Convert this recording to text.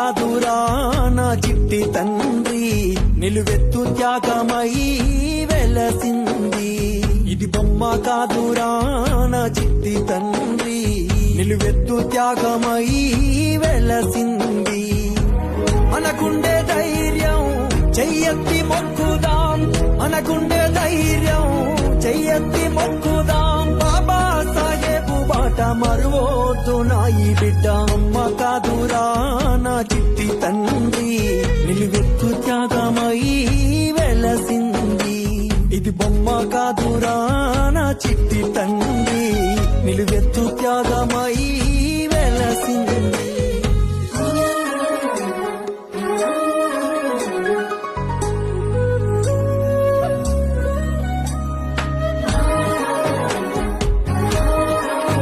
కాదురా నా చిట్టి తండ్రి, నిలువెత్తు త్యాగమై వెలసింది. ఇది బొమ్మ కాదురా నా చిట్టి తండ్రి, నిలువెత్తు త్యాగమై వెలసింది. మనకుండే ధైర్యం చెయ్యెత్తి మొక్కుదాం, మనకుండే ధైర్యం చెయ్యెత్తి మొక్కుదాం. బాబా సాహెబు బాట మరువోద్దు నా ఈ బిడ్డ. అమ్మ కాదురా నా చిట్టి తండ్రి, నిలువెత్తు త్యాగమై వెలసింది. ఇది బొమ్మ కాదురా నా చిట్టి తండ్రి, నిలువెత్తు త్యాగమై